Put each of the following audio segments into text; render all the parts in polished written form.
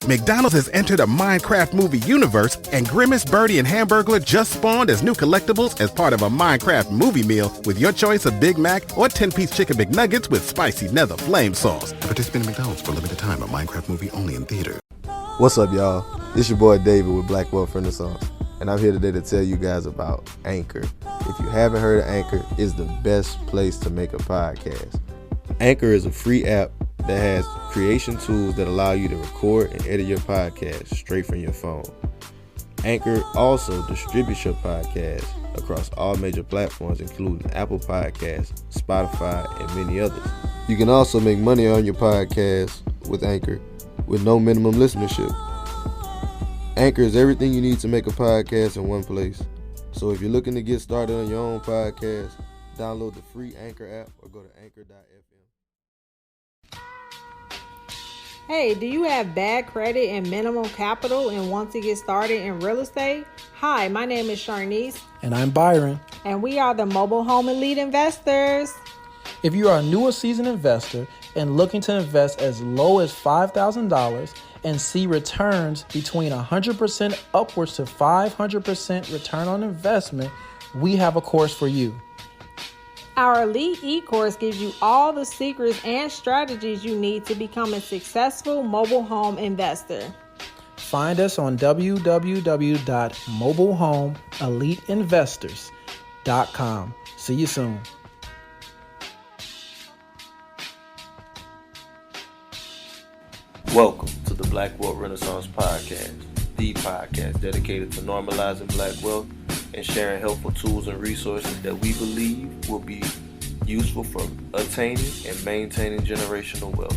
McDonald's has entered a Minecraft movie universe, and Grimace, Birdie, and Hamburglar just spawned as new collectibles as part of a Minecraft movie meal with your choice of Big Mac or 10-piece chicken McNuggets with spicy nether flame sauce. Participate in McDonald's for a limited time. A Minecraft movie only in theaters. What's up, y'all? It's your boy David with Black Wealth Renaissance, and I'm here today to tell you guys about Anchor. If you haven't heard of Anchor, it's the best place to make a podcast. Anchor is a free app that has creation tools that allow you to record and edit your podcast straight from your phone. Anchor also distributes your podcast across all major platforms, including Apple Podcasts, Spotify, and many others. You can also make money on your podcast with Anchor with no minimum listenership. Anchor is everything you need to make a podcast in one place. So if you're looking to get started on your own podcast, download the free Anchor app or go to anchor.fm. Hey, do you have bad credit and minimal capital and want to get started in real estate? Hi, my name is Sharnice. And I'm Byron. And we are the Mobile Home Elite Investors. If you are a new or seasoned investor and looking to invest as low as $5,000 and see returns between 100% upwards to 500% return on investment, we have a course for you. Our Elite e-course gives you all the secrets and strategies you need to become a successful mobile home investor. Find us on www.mobilehomeeliteinvestors.com. See you soon. Welcome to the Black Wealth Renaissance Podcast, the podcast dedicated to normalizing black wealth and sharing helpful tools and resources that we believe will be useful for attaining and maintaining generational wealth.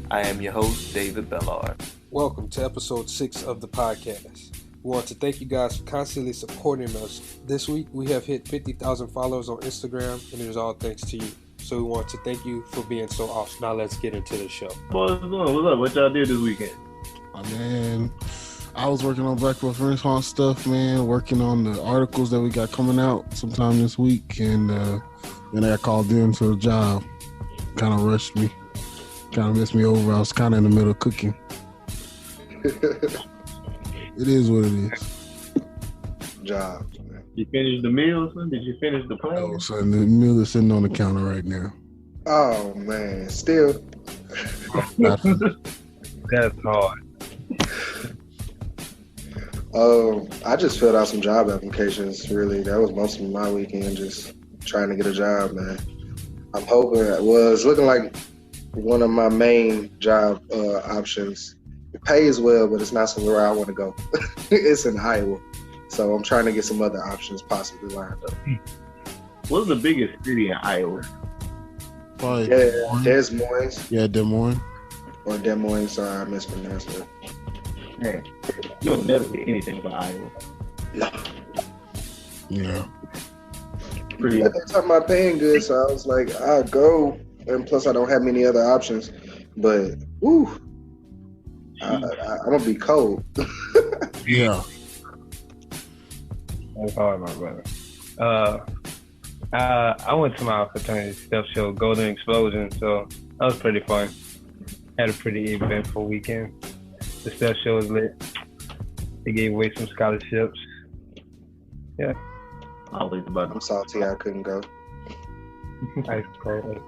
I am your host, David BWR. Welcome to episode 6 of the podcast. We want to thank you guys for constantly supporting us. This week, we have hit 50,000 followers on Instagram, and it is all thanks to you. So we want to thank you for being so awesome. Now let's get into the show. What's up? What y'all did this weekend? Oh, man, I was working on Black Wealth Renaissance stuff, man, working on the articles that we got coming out sometime this week, and then I got called in to a job. Kind of rushed me, kind of messed me over. I was kind of in the middle of cooking. It is what it is. Job. You finished the meal, son? Did you finish the plan? Oh, son, the meal is sitting on the counter right now. Oh, man. Still. That's hard. I just filled out some job applications, really. That was most of my weekend, just trying to get a job, man. I'm hoping, it's looking like one of my main job options. It pays well, but it's not somewhere I want to go. It's in Iowa. So I'm trying to get some other options possibly lined up. What's the biggest city in Iowa? Probably Des Moines. Yeah, Des Moines. Or Des Moines, sorry, I mispronounced it. Man, you'll never get anything about Iowa. No. Yeah. They talking about paying good, so I was like, I'll go. And plus, I don't have many other options. But, I'm going to be cold. Yeah. That's hard, my brother. I went to my fraternity stuff show, Golden Explosion, so that was pretty fun. Had a pretty eventful weekend. The stuff show was lit. They gave away some scholarships. Yeah. Always about I'm salty I couldn't go. Ice cold.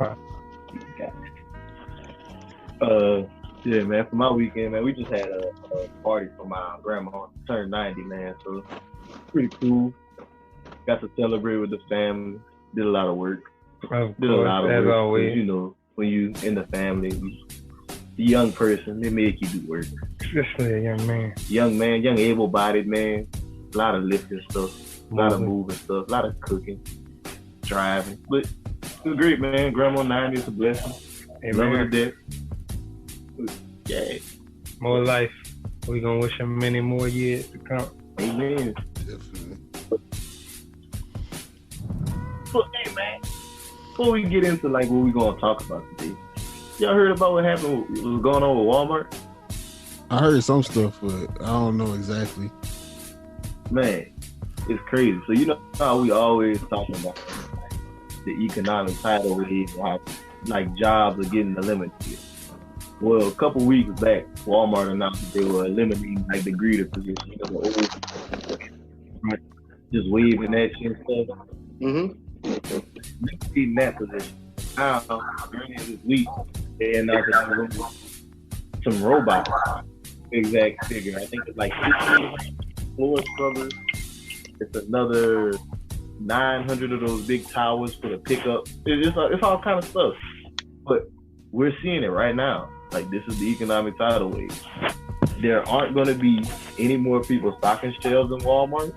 Yeah, man, for my weekend, man, we just had a party for my grandma. Turned 90, man, so pretty cool. Got to celebrate with the family. Did a lot of work. Of course, as always. You know, when you in the family, the young person, they make you do work. Especially a young man. Young man, young able-bodied man. A lot of lifting stuff, a lot of moving stuff, a lot of cooking, driving. But it was great, man. Grandma 90 is a blessing. Love her to death. Yeah. More life. We're going to wish him many more years to come. Amen. Definitely. But hey, man, before we get into like what we're going to talk about today, y'all heard about what happened, what was going on with Walmart? I heard some stuff, but I don't know exactly. Man, it's crazy. So you know how we always talking about the economic tidal wave, how like jobs are getting eliminated. Well, a couple weeks back, Walmart announced that they were eliminating like the greeter position. You know, the old, just waving that shit and stuff. In that position. Now, earlier this week, they announced that they're going some robots. Exact figure. I think it's like 15 floor scrubbers. It's another 900 of those big towers for the pickup. It's all kind of stuff. But we're seeing it right now. Like, this is the economic tidal wave. There aren't going to be any more people stocking shelves in Walmart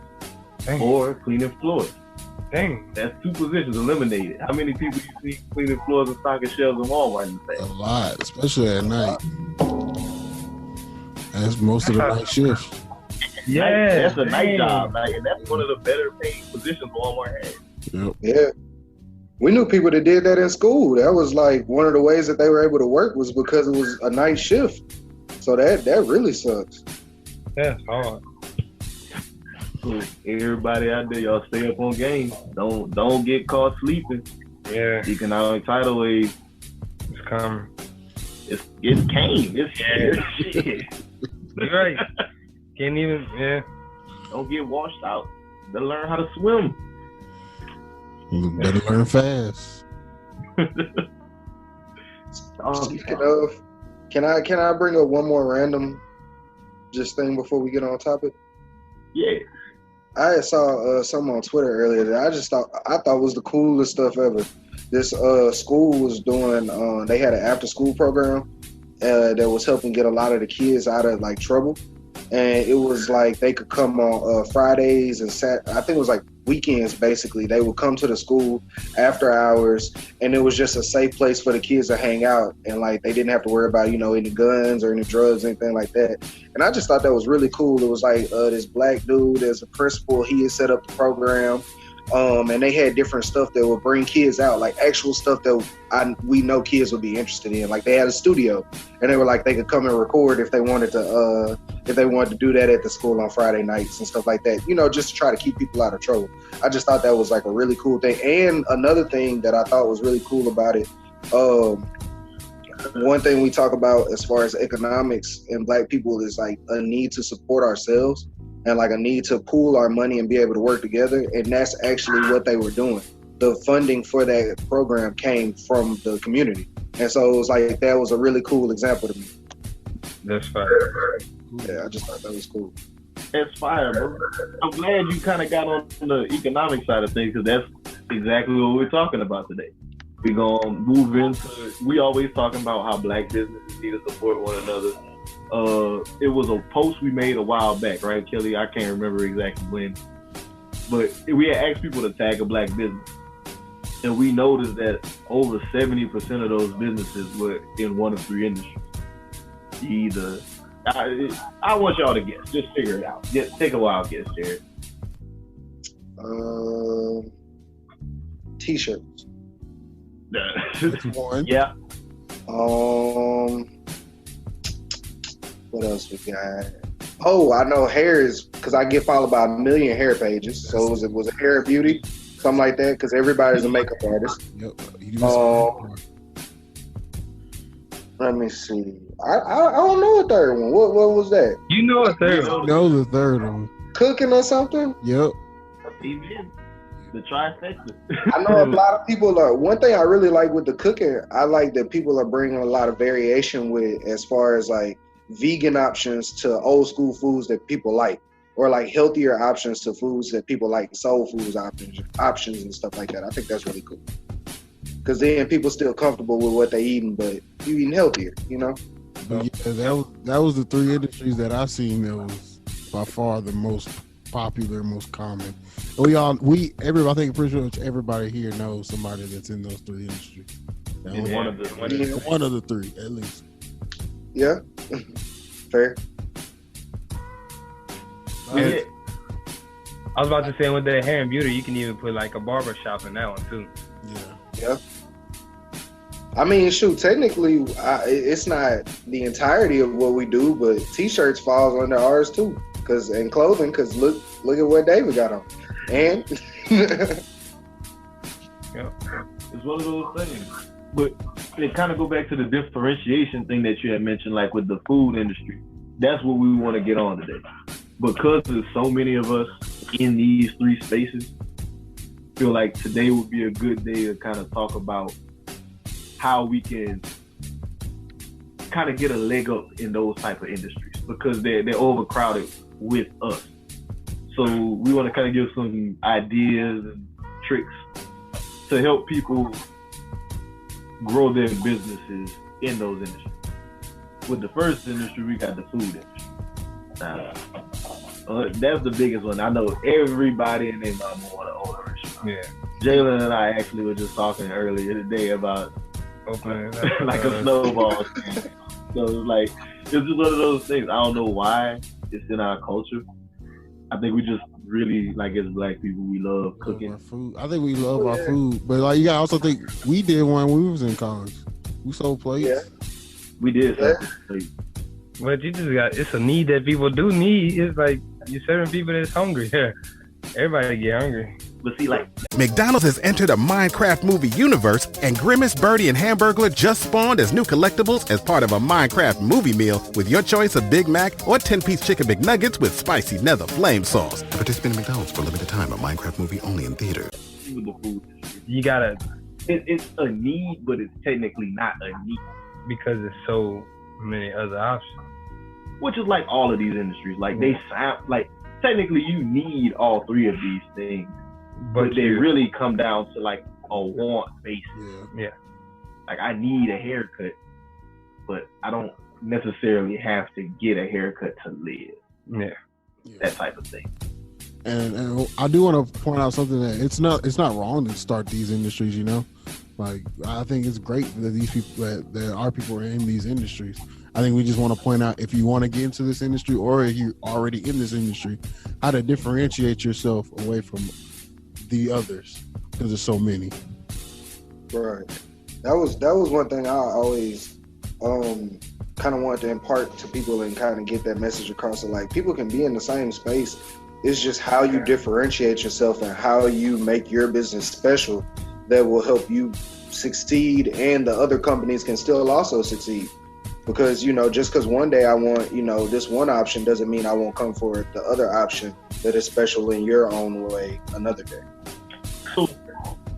or cleaning floors. Dang. That's 2 positions eliminated. How many people you see cleaning floors and stocking shelves in Walmart? A lot, especially at night. That's most of the night shifts. Yeah, that's a night job. Like, and that's one of the better paid positions Walmart has. Yep. Yeah. We knew people that did that in school. That was like one of the ways that they were able to work was because it was a night shift. So that really sucks. That's hard. So everybody out there, y'all stay up on game. Don't get caught sleeping. Yeah. Economic tidal wave. It's coming. It came. It's shit. You're right. Can't even, Don't get washed out. Better learn how to swim. Better learn fast. Speaking of, can I bring up one more random thing before we get on topic? Yeah. I saw something on Twitter earlier that I thought was the coolest stuff ever. This school was doing they had an after school program that was helping get a lot of the kids out of like trouble. And it was like they could come on Fridays and I think it was like weekends basically. They would come to the school after hours, and it was just a safe place for the kids to hang out, and like they didn't have to worry about any guns or any drugs, anything like that. And I just thought that was really cool. It was like this black dude as a principal, he had set up the program. And they had different stuff that would bring kids out, like actual stuff that we know kids would be interested in. Like they had a studio, and they were like they could come and record if they wanted to do that at the school on Friday nights and stuff like that. Just to try to keep people out of trouble. I just thought that was like a really cool thing. And another thing that I thought was really cool about it, one thing we talk about as far as economics and black people is like a need to support ourselves. And like a need to pool our money and be able to work together. And that's actually what they were doing. The funding for that program came from the community. And so it was like, that was a really cool example to me. That's fire. Yeah, I just thought that was cool. That's fire, bro. I'm glad you kind of got on the economic side of things, because that's exactly what we're talking about today. We're going to move into, we always talking about how black businesses need to support one another. It was a post we made a while back, right, Kelly? I can't remember exactly when, but we had asked people to tag a black business, and we noticed that over 70% of those businesses were in one of 3 industries. Either, I want y'all to guess. Just figure it out. Take a wild guess, Jared. T-shirts. Yeah. What else we got? Oh, I know hair is, because I get followed by 1 million hair pages. So was it hair and beauty, something like that? Because everybody's a makeup artist. Yep. Let me see. I don't know a third one. What was that? You know a third one. No, the third one. Cooking or something? Yep. Amen. The trifecta. I know a lot of people are. One thing I really like with the cooking, I like that people are bringing a lot of variation with, as far as like vegan options to old school foods that people like, or like healthier options to foods that people like, soul foods options and stuff like that. I think that's really cool, because then people still comfortable with what they eating, but you eating healthier, But yeah, that was the 3 industries that I've seen that was by far the most popular, most common. I think pretty much everybody here knows somebody that's in those 3 industries. One of the 3 at least. Yeah. Fair. I was about to say, with the hair and beauty, you can even put like a barber shop in that one too. Yeah. I mean, shoot, technically, it's not the entirety of what we do, but T-shirts falls under ours too, and clothing, because look at what David got on, and it's one of those things. But it kind of go back to the differentiation thing that you had mentioned, like with the food industry. That's what we want to get on today. Because there's so many of us in these three spaces, I feel like today would be a good day to kind of talk about how we can kind of get a leg up in those type of industries, because they're overcrowded with us. So we want to kind of give some ideas and tricks to help people grow their businesses in those industries. With the first industry, we got the food industry. That's the biggest one. I know everybody and their mama want to own a restaurant. Yeah. Jalen and I actually were just talking earlier today about opening like a snowball stand. So it's just one of those things. I don't know why it's in our culture. I think we just really, like, as black people, we love cooking. Our food. I think we love our food, but like, you gotta also think we did one when we was in college. We sold plates. Yeah. We did sell plates. But you just it's a need that people do need. It's like you're serving people that's hungry. Yeah. Everybody get hungry. But see, like, McDonald's has entered a Minecraft movie universe, and Grimace, Birdie, and Hamburglar just spawned as new collectibles as part of a Minecraft movie meal with your choice of Big Mac or 10-piece chicken McNuggets with spicy nether flame sauce. Participate in McDonald's for a limited time. A Minecraft movie only in theaters. with the food, You gotta, it's a need, but it's technically not a need. because there's so many other options. Which is like all of these industries. Like, they sound like, technically you need all three of these things, but they really come down to like a want basis. Yeah. Like, I need a haircut, but I don't necessarily have to get a haircut to live. Yeah. That type of thing. And I do want to point out something that it's not wrong to start these industries, you know? Like, I think it's great that these people, that our people are in these industries. I think we just want to point out, if you want to get into this industry, or if you're already in this industry, how to differentiate yourself away from the others, because there's so many. Right. That was one thing I always kind of wanted to impart to people and kind of get that message across. So, like, people can be in the same space. It's just how you differentiate yourself and how you make your business special that will help you succeed, and the other companies can still also succeed. Because, you know, just because one day I want, you know, this one option doesn't mean I won't come for the other option that is special in your own way another day. So,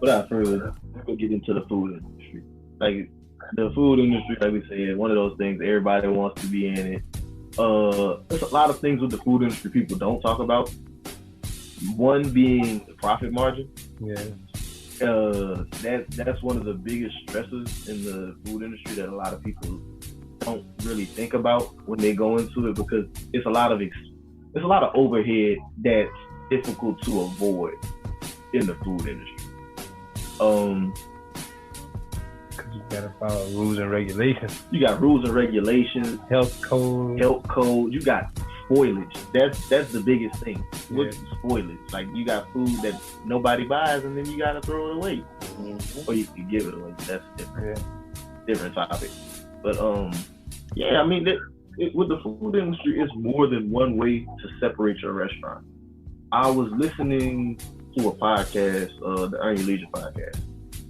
without further, we'll get into the food industry. Like, the food industry, like we said, one of those things, everybody wants to be in it. There's a lot of things with the food industry people don't talk about. One being the profit margin. Yeah. That's one of the biggest stresses in the food industry that a lot of people don't really think about when they go into it, because it's a lot of overhead that's difficult to avoid in the food industry. Because you gotta follow rules and regulations. You got rules and regulations, health code. You got spoilage. That's the biggest thing. What's spoilage? Like, you got food that nobody buys, and then you gotta throw it away, or you can give it away. That's different. Different topic. But I mean, with the food industry, it's more than one way to separate your restaurant. I was listening to a podcast, the Earn Your Leisure podcast.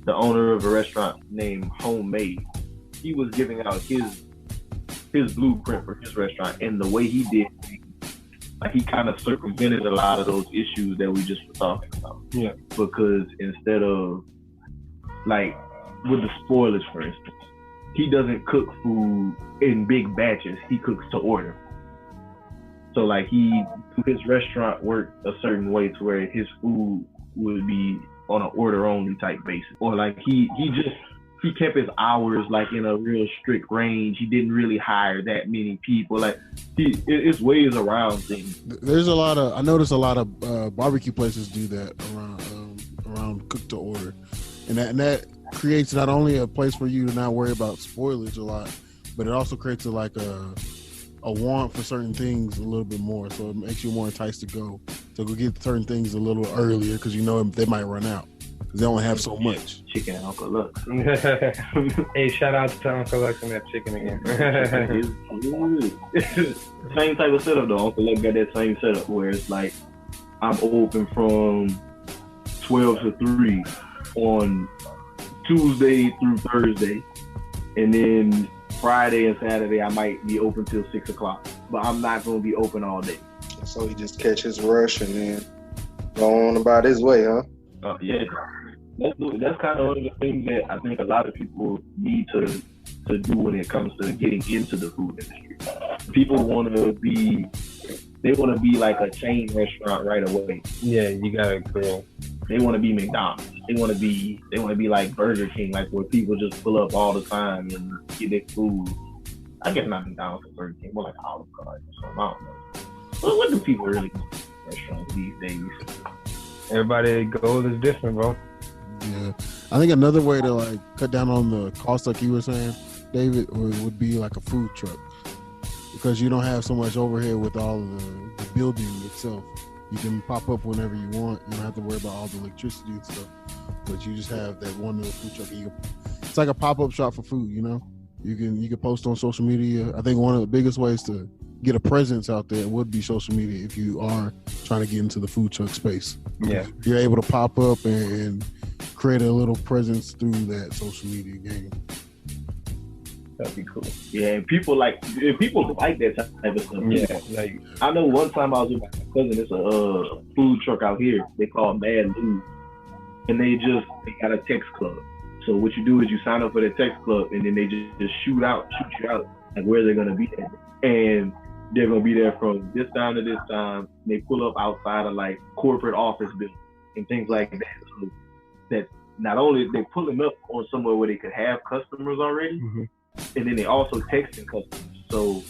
The owner of a restaurant named Homemade, he was giving out his blueprint for his restaurant, and the way he did things, like, he kind of circumvented a lot of those issues that we just were talking about. Yeah. Because instead of, like, with the spoilage, for instance, he doesn't cook food in big batches. He cooks to order. So, like, his restaurant worked a certain way to where his food would be on an order only type basis. Or, like, he kept his hours, like, in a real strict range. He didn't really hire that many people. Like, it's ways around things. I notice a lot of barbecue places do that around cook to order, and that creates not only a place for you to not worry about spoilage a lot, but it also creates a want for certain things a little bit more. So it makes you more enticed to go get certain things a little earlier, because you know they might run out because they only have so much. Chicken and Uncle Lux. Hey, shout out to Uncle Lux and that chicken again. Same type of setup though. Uncle Lux got that same setup where it's like, I'm open from 12 to 3 on Tuesday through Thursday, and then Friday and Saturday I might be open till 6 o'clock, but I'm not gonna be open all day. So he just catch his rush and then go on about his way, huh? Yeah, that's kind of one of the things that I think a lot of people need to do when it comes to getting into the food industry. People want to be like a chain restaurant right away. Yeah, you gotta grow. They want to be McDonald's. They want to be like Burger King, like where people just pull up all the time and get their food. I guess not McDonald's or Burger King, more like Olive Garden or something. I don't know. What do people really do in restaurants these days? Everybody goal is different, bro. Yeah, I think another way to like cut down on the cost, like you were saying, David, would be like a food truck, because you don't have so much overhead with all of the building itself. You can pop up whenever you want. You don't have to worry about all the electricity and stuff. But you just have that one little food truck. It's like a pop-up shop for food, you know? You can post on social media. I think one of the biggest ways to get a presence out there would be social media if you are trying to get into the food truck space. Yeah. You're able to pop up and create a little presence through that social media game. That'd be cool. Yeah, and people like that type of stuff. Yeah, like I know one time I was with my cousin. It's a food truck out here. They call it Mad Lou, and they got a text club. So what you do is you sign up for the text club, and then they just shoot you out like where they're gonna be at, and they're gonna be there from this time to this time. They pull up outside of like corporate office buildings and things like that. So that not only they're pulling up on somewhere where they could have customers already. Mm-hmm. And then they also texting customers. So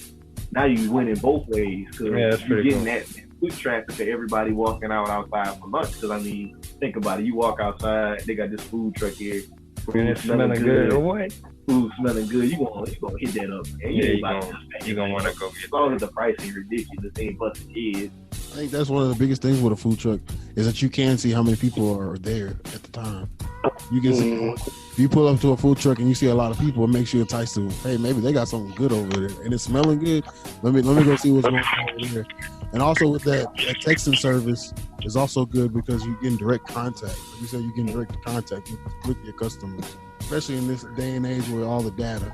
now you win in both ways, because you're getting that foot traffic to everybody walking outside for lunch. Because I mean, think about it. You walk outside, they got this food truck here. Food smelling good or what? Food smelling good. You gonna hit that up. And you gonna want to go get. As long as the price ain't ridiculous, they ain't busting kids. I think that's one of the biggest things with a food truck is that you can see how many people are there at the time. You can see if you pull up to a food truck and you see a lot of people, it makes you enticed to, hey, maybe they got something good over there and it's smelling good. Let me go see what's going on over there. And also with that texting service is also good because you're getting direct contact. Like you said, you're getting direct contact with your customers, especially in this day and age with all the data.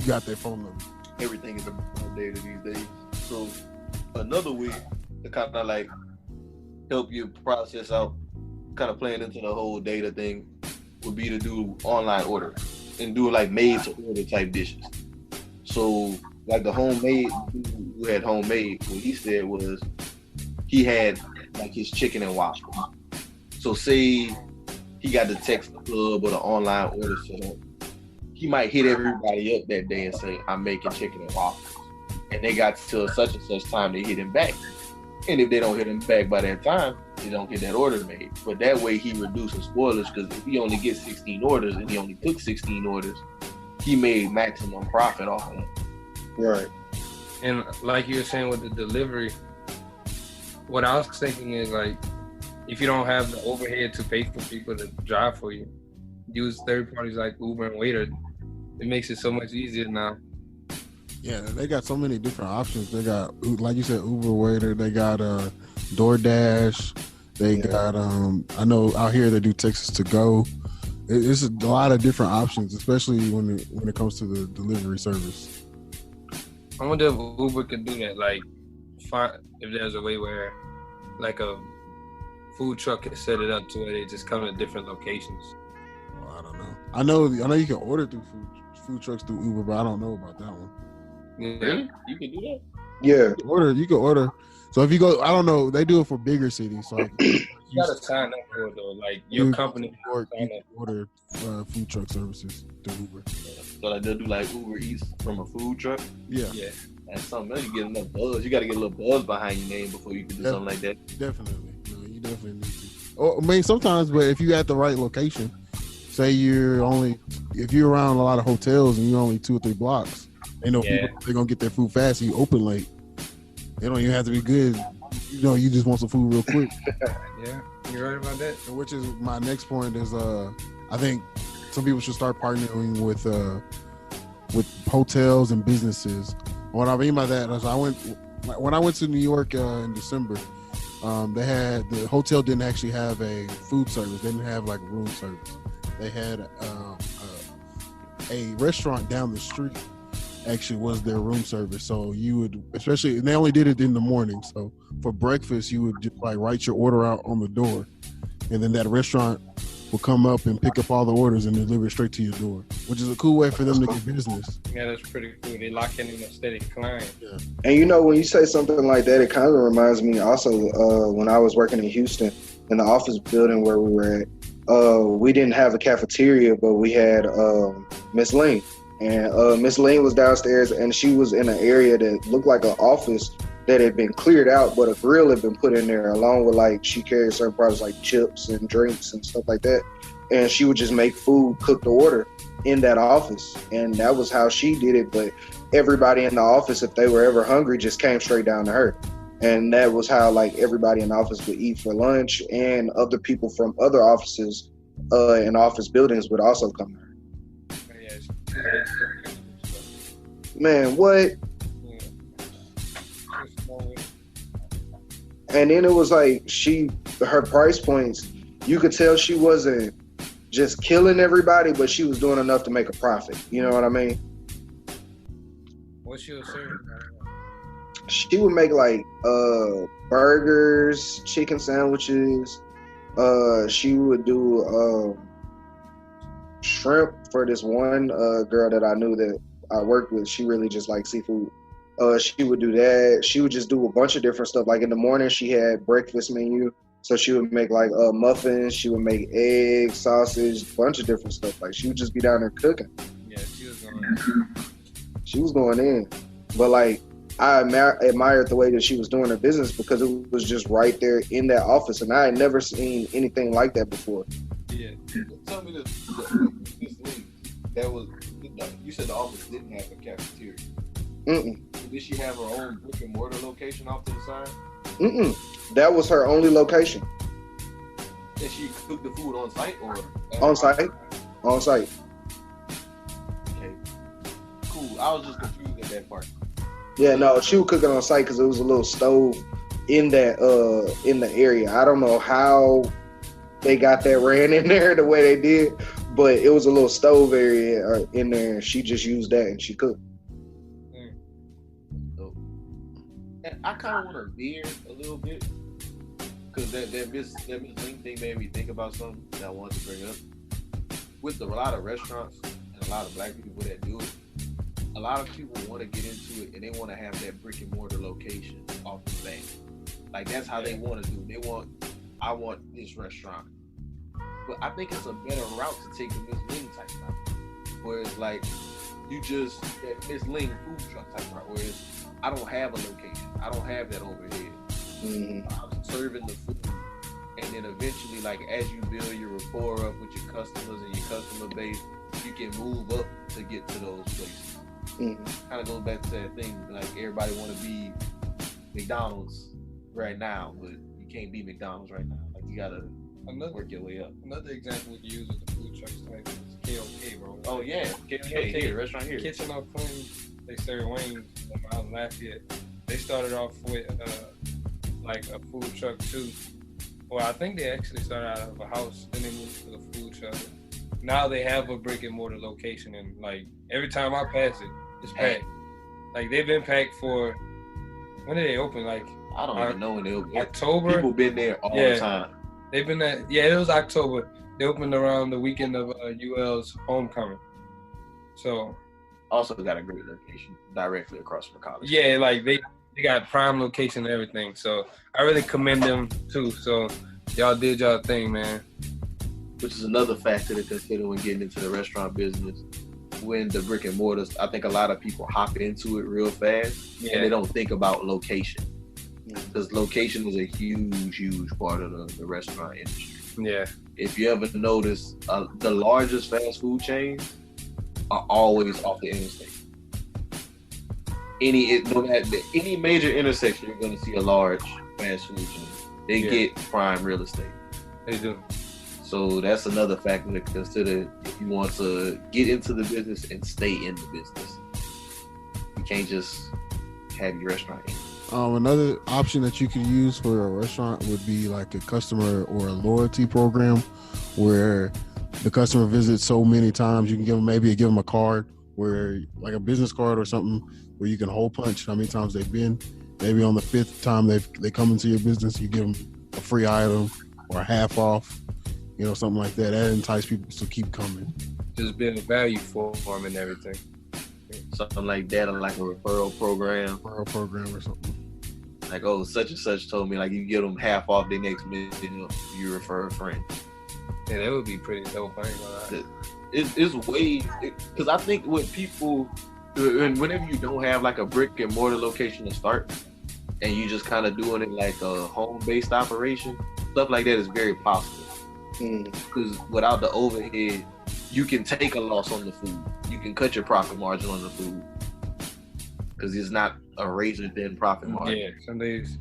You got their phone number. Everything is about data these days. So another way to kind of like help you process out, kind of playing into the whole data thing, would be to do online order and do like made to order type dishes. So like the homemade, who had homemade, what he said was he had like his chicken and waffles. So say he got the text club or the online order set up, he might hit everybody up that day and say, I'm making chicken and waffles. And they got till such and such time they hit him back. And if they don't hit him back by that time, they don't get that order made. But that way he reduces spoilers, because if he only gets 16 orders and he only took 16 orders, he made maximum profit off of it. Right. And like you were saying with the delivery, what I was thinking is like, if you don't have the overhead to pay for people to drive for you, use third parties like Uber and Waiter. It makes it so much easier now. Yeah, they got so many different options. They got, like you said, Uber, Waiter. They got DoorDash. They got, I know out here they do Texas to Go. It's a lot of different options, especially when it comes to the delivery service. I wonder if Uber could do that. Like, if there's a way where, like, a food truck can set it up to where they just come to different locations. Well, I don't know. I know you can order through food trucks through Uber, but I don't know about that one. Yeah. Really? You can do that? Yeah. You can order. So if you go, I don't know, they do it for bigger cities. So you gotta sign up for it though. Like your company you can order food truck services through Uber. So like they'll do like Uber Eats from a food truck. Yeah. That's something else. You get enough buzz. You got to get a little buzz behind your name before you can do something like that. Definitely. No, you definitely need to. Or, I mean, sometimes, but if you're at the right location, say if you're around a lot of hotels and you're only 2 or 3 blocks, they know people, they're going to get their food fast and you open late. They don't even have to be good. You just want some food real quick. Yeah, you're right about that. Which is my next point is, I think some people should start partnering with hotels and businesses. What I mean by that is when I went to New York in December, the hotel didn't actually have a food service. They didn't have like room service. they had a restaurant down the street actually was their room service. So you would, especially, and they only did it in the morning. So for breakfast, you would just like write your order out on the door, and then that restaurant will come up and pick up all the orders and deliver it straight to your door, which is a cool way for them to get business. Yeah, that's pretty cool. They lock in a steady client. Yeah. And you know, when you say something like that, it kind of reminds me also when I was working in Houston in the office building where we were at. We didn't have a cafeteria, but we had Miss Ling. And Miss Ling was downstairs, and she was in an area that looked like an office that had been cleared out, but a grill had been put in there, along with like she carried certain products like chips and drinks and stuff like that. And she would just make food, cook the order in that office, and that was how she did it. But everybody in the office, if they were ever hungry, just came straight down to her. And that was how like everybody in the office would eat for lunch, and other people from other offices and office buildings would also come to her. Man, what? And then it was like her price points, you could tell she wasn't just killing everybody, but she was doing enough to make a profit. You know what I mean? What she was serving? She would make like burgers, chicken sandwiches. She would do shrimp for this one girl that I knew that I worked with. She really just liked seafood. She would do that. She would just do a bunch of different stuff. Like in the morning, she had breakfast menu. So she would make like muffins. She would make eggs, sausage, a bunch of different stuff. Like she would just be down there cooking. Yeah, she was going in. She was going in. But like, I admired the way that she was doing her business because it was just right there in that office. And I had never seen anything like that before. Yeah. Tell me this thing. That was, you said the office didn't have a cafeteria. Did she have her own brick and mortar location off to the side? That was her only location. Did she cook the food on site or? On site. On site. Okay. Cool. I was just confused at that part. Yeah, no, she would cook it on site because it was a little stove in that in the area. I don't know how they got that ran in there the way they did, but it was a little stove area in there. She just used that and she cooked. I kind of want to veer a little bit because that Miss Ling thing made me think about something that I wanted to bring up. With a lot of restaurants and a lot of black people that do it, a lot of people want to get into it and they want to have that brick and mortar location off the bat. Like that's how they want to do it. I want this restaurant. But I think it's a better route to take the Miss Ling type route. Where it's like, you just, that Miss Ling food truck type route. Whereas I don't have a location. I don't have that overhead. I'm serving the food. And then eventually, like as you build your rapport up with your customers and your customer base, you can move up to get to those places. Kind of goes back to that thing, like everybody want to be McDonald's right now, but you can't be McDonald's right now. Like you gotta work your way up. Another example we can use with the food trucks type is KOK, bro. Oh yeah, KOK here, restaurant here. Kitchen on Clinton, they serve wings out in Lafayette. They started off with like a food truck too. Well, I think they actually started out of a house, then they moved to the food truck. Now they have a brick and mortar location, and like every time I pass it, it's packed. Like they've been packed for, when did they open? Like I don't even know when they opened. October. People been there all the time. They've been there. Yeah, it was October. They opened around the weekend of UL's homecoming. So also got a great location directly across from college. Yeah, like they got prime location and everything. So I really commend them too. So y'all did y'all thing, man. Which is another factor to consider when getting into the restaurant business. When the brick and mortars, I think a lot of people hop into it real fast and they don't think about location. Because location is a huge part of the restaurant industry. Yeah. If you ever notice, the largest fast food chains are always off the interstate. Any major intersection, you're going to see a large fast food chain. They get prime real estate. They do. So that's another factor to consider if you want to get into the business and stay in the business. You can't just have your restaurant in. Another option that you could use for a restaurant would be like a customer or a loyalty program where the customer visits so many times, you can give them a card where, like a business card or something, where you can hole punch how many times they've been. Maybe on the 5th time they come into your business, you give them a free item or a half off, something like that. That entice people to keep coming. Just build value for them and everything. Something like that, or like a referral program. Or something. Like, oh, such and such told me, like, you give them half off their next meal, you refer a friend. Yeah, that would be pretty dope. I ain't gonna lie. It's way, because I think with people, and whenever you don't have like a brick and mortar location to start, and you just kind of doing it like a home-based operation, stuff like that is very possible. Because without the overhead, you can take a loss on the food. You can cut your profit margin on the food. Because it's not a razor thin profit margin. Yeah, some days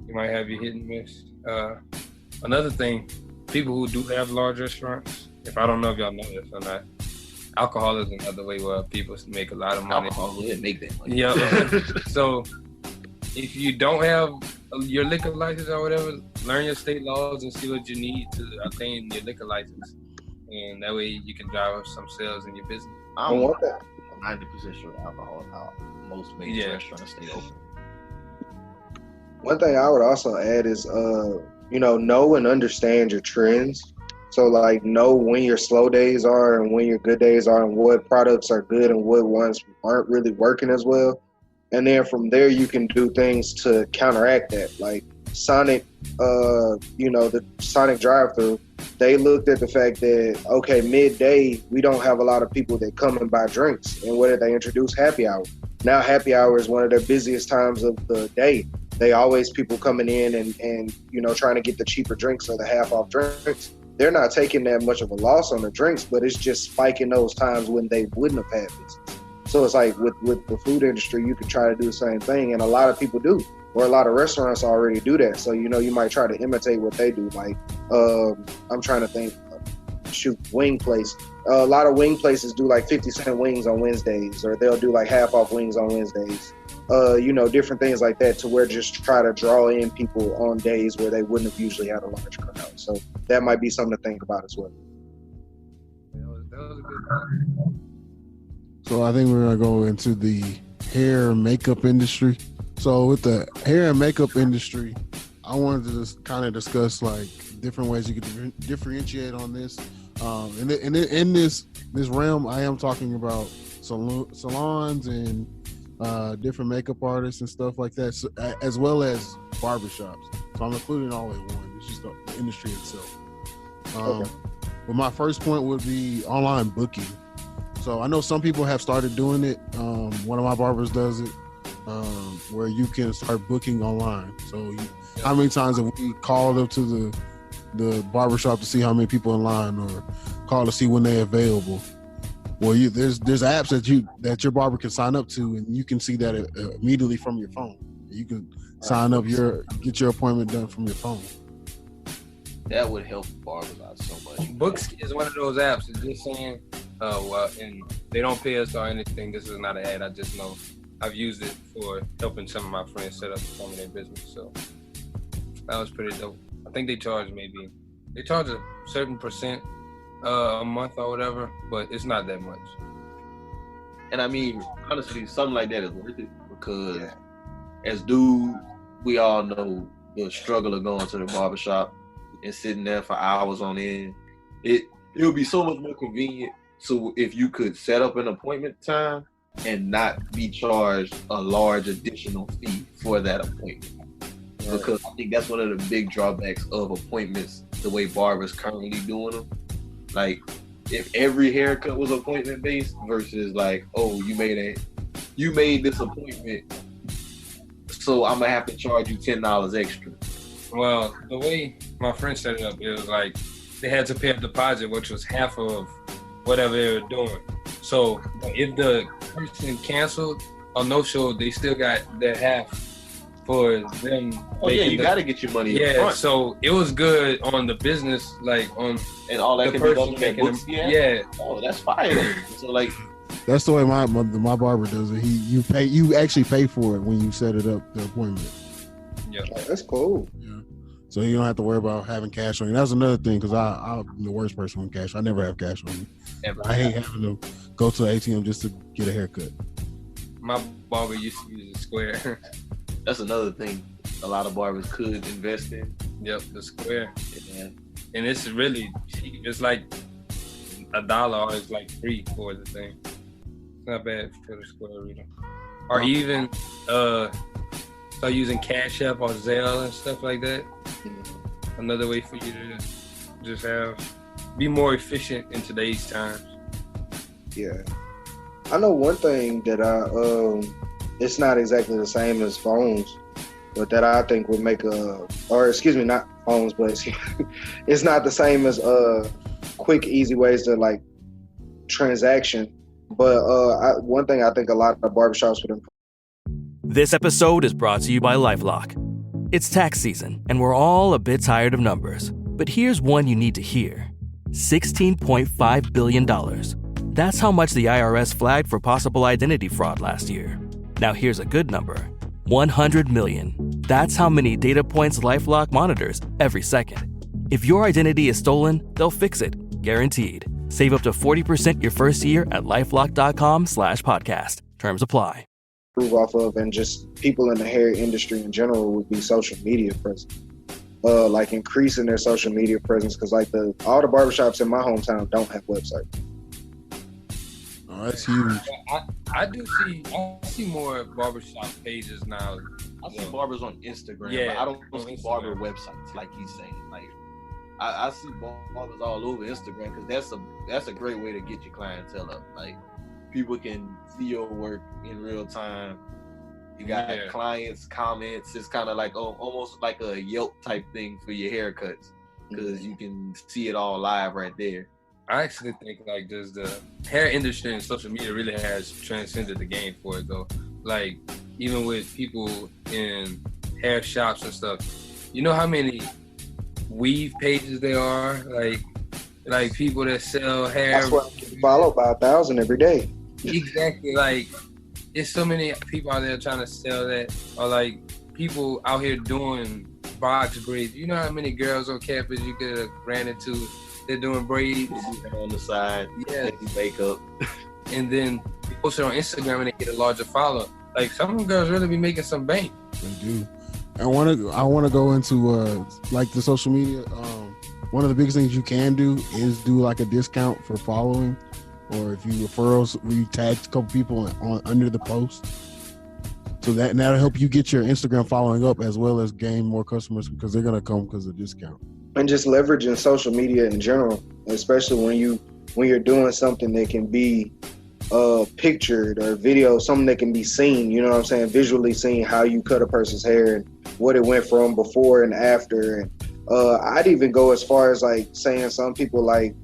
you might have your hit and miss. Another thing, people who do have large restaurants, if I don't know if y'all know this or not, alcohol is another way where people make a lot of money. Alcohol will make that money. Yeah. So if you don't have your liquor license or whatever, learn your state laws and see what you need to obtain your liquor license. And that way you can drive up some sales in your business. I don't want that. 90% sure alcohol is how most major restaurants stay open. One thing I would also add is, know and understand your trends. So, like, know when your slow days are and when your good days are and what products are good and what ones aren't really working as well. And then from there, you can do things to counteract that. Like Sonic, the Sonic drive-thru, they looked at the fact that, okay, midday, we don't have a lot of people that come and buy drinks. And what did they introduce? Happy hour. Now happy hour is one of their busiest times of the day. They always people coming in and trying to get the cheaper drinks or the half off drinks. They're not taking that much of a loss on the drinks, but it's just spiking those times when they wouldn't have had business. So it's like with the food industry, you can try to do the same thing, and a lot of people do, or a lot of restaurants already do that. So you might try to imitate what they do. Like I'm trying to think, wing place. A lot of wing places do like 50-cent wings on Wednesdays, or they'll do like half off wings on Wednesdays. Different things like that, to where just try to draw in people on days where they wouldn't have usually had a large crowd. So that might be something to think about as well. That was a good point. So I think we're gonna go into the hair and makeup industry. So with the hair and makeup industry, I wanted to just kind of discuss like different ways you could differentiate on this. And in this realm, I am talking about salons and different makeup artists and stuff like that, so, as well as barbershops. So I'm including all in one. It's just the industry itself. But my first point would be online booking. So I know some people have started doing it. One of my barbers does it, where you can start booking online. So how many times have we called up to the barbershop to see how many people in line, or call to see when they're available? Well, there's apps that your barber can sign up to, and you can see that immediately from your phone. You can sign up get your appointment done from your phone. That would help barbers out so much. Books is one of those apps. It's just saying, and they don't pay us or anything. This is not an ad. I just know I've used it for helping some of my friends set up some of their business. So that was pretty dope. I think they charge a certain percent a month or whatever, but it's not that much. And I mean, honestly, something like that is worth it, because as dudes, we all know the struggle of going to the barbershop and sitting there for hours on end. It would be so much more convenient. So if you could set up an appointment time and not be charged a large additional fee for that appointment. Because I think that's one of the big drawbacks of appointments, the way barbers currently doing them. Like, if every haircut was appointment based versus like, oh, you made this appointment, so I'm gonna have to charge you $10 extra. Well, the way my friend set it up, it was like they had to pay a deposit, which was half of whatever they were doing. So if the person canceled or no-show, they still got that half for them. Oh yeah, you gotta get your money. Yeah, so it was good on the business, like on and all that the can be person done making them. Yeah. Oh, that's fire. So like, that's the way my barber does it. You actually pay for it when you set it up, the appointment. Yeah, that's cool. Yeah, So you don't have to worry about having cash on you. That's another thing, because I'm the worst person with cash. I never have cash on me. I hate having to go to the ATM just to get a haircut. My barber used to use a Square. That's another thing a lot of barbers could invest in. Yep, the Square. Yeah. And it's really cheap. It's like $1 or it's like free for the thing. It's not bad for the Square reader. Or even start using Cash App or Zelle and stuff like that. Another way for you to just be more efficient in today's times. Yeah. I know one thing that it's not exactly the same as phones, but that I think would make not phones, but it's not the same as quick, easy ways to like transaction. But one thing I think a lot of barbershops would improve. This episode is brought to you by LifeLock. It's tax season, and we're all a bit tired of numbers. But here's one you need to hear. $16.5 billion. That's how much the IRS flagged for possible identity fraud last year. Now here's a good number. 100 million. That's how many data points LifeLock monitors every second. If your identity is stolen, they'll fix it. Guaranteed. Save up to 40% your first year at LifeLock.com/podcast. Terms apply. Off of, and just people in the hair industry in general, would be social media presence. Like increasing their social media presence, because like all the barbershops in my hometown don't have websites. Oh, that's huge. I see more barbershop pages now. I see barbers on Instagram, Yeah, but I don't see Instagram. barber websites like he's saying. Like I see barbers all over Instagram, because that's a great way to get your clientele up. Like people can see your work in real time. You got clients, comments. It's kind of like almost like a Yelp type thing for your haircuts, because you can see it all live right there. I actually think like just the hair industry and social media really has transcended the game for it though. Like even with people in hair shops and stuff, you know how many weave pages there are? Like people that sell hair. That's what I get followed by 1,000 every day. Exactly. Like it's so many people out there trying to sell that, or like people out here doing box braids. You know how many girls on campus you could have ran into? They're doing braids on the side, makeup, and then post it on Instagram and they get a larger follow. Like some girls really be making some bank. They do. I want to go into like the social media. One of the biggest things you can do is do like a discount for following, or if you referrals where you tag a couple people on under the post. So that'll help you get your Instagram following up, as well as gain more customers, because they're gonna come because of discount. And just leveraging social media in general, especially when you're doing something that can be pictured or video, something that can be seen, you know what I'm saying, visually seen how you cut a person's hair and what it went from before and after. And I'd even go as far as like saying some people like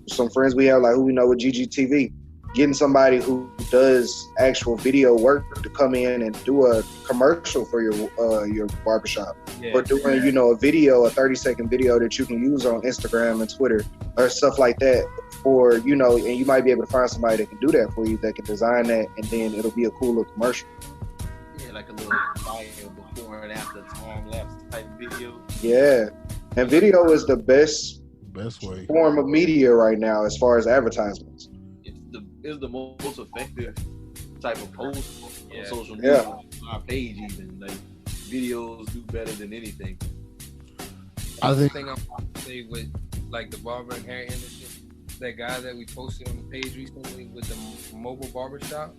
some friends we have, like who we know with GGTV, getting somebody who does actual video work to come in and do a commercial for your barbershop, or doing a video, a 30-second video that you can use on Instagram and Twitter or stuff like that. Or and you might be able to find somebody that can do that for you, that can design that, and then it'll be a cool little commercial. Yeah, like a little before and after time lapse type video. Yeah, and video is the best way form of media right now as far as advertisements. It's the most effective type of post on social media. On our page, even like videos do better than anything. I think I'm going to say with like the barber and hair industry, that guy that we posted on the page recently with the mobile barbershop.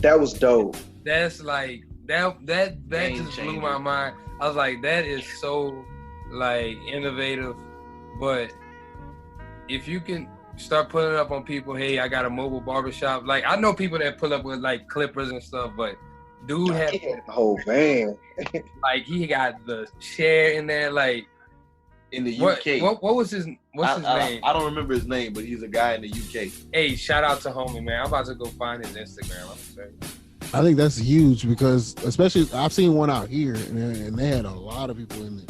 That was dope. That's like that just blew my mind. I was like, that is so like innovative. But if you can start putting up on people, hey, I got a mobile barbershop. Like I know people that pull up with like clippers and stuff, but dude had the whole van. Like he got the chair in there, like in the UK. What was his name? I don't remember his name, but he's a guy in the UK. Hey, shout out to homie, man. I'm about to go find his Instagram. I think that's huge, because especially I've seen one out here and they had a lot of people in it.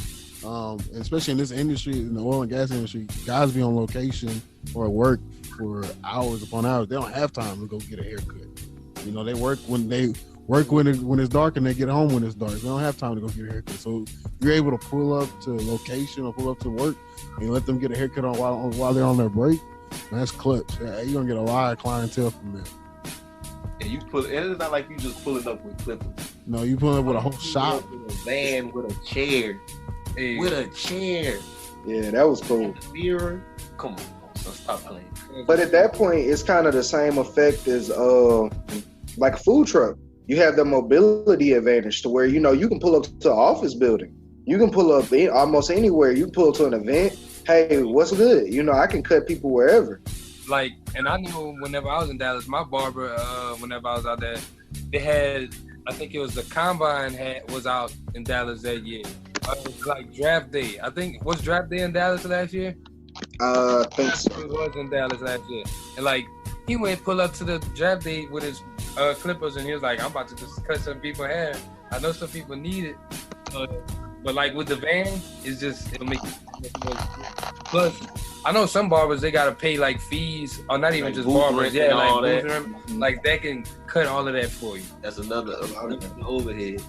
Especially in this industry, in the oil and gas industry, guys be on location or work for hours upon hours. They don't have time to go get a haircut. They work when they work when it's dark and they get home when it's dark. They don't have time to go get a haircut. So you're able to pull up to a location or pull up to work and let them get a haircut on while they're on their break. That's clutch. You're gonna get a lot of clientele from that. And it's not like you just pulling up with clippers. No, you pulling up with a whole shop, with a van, with a chair, with a chair. Yeah, that was cool. The mirror. Come on, so stop playing. But at that point, it's kind of the same effect as like a food truck. You have the mobility advantage to where, you know, you can pull up to an office building. You can pull up almost anywhere. You can pull up to an event. Hey, what's good? You know, I can cut people wherever. Like, and I knew whenever I was in Dallas, my barber, whenever I was out there, they had, I think it was the Combine was out in Dallas that year. It was like draft day. I think, was draft day in Dallas last year? I think so. It was in Dallas last year. And like, he went pull up to the draft day with his clippers, and he was like, I'm about to just cut some people's hair. I know some people need it. But like with the van, it'll make it more. Plus, I know some barbers, they gotta pay like fees, or not even like just barbers, like that can cut all of that for you. That's another overhead.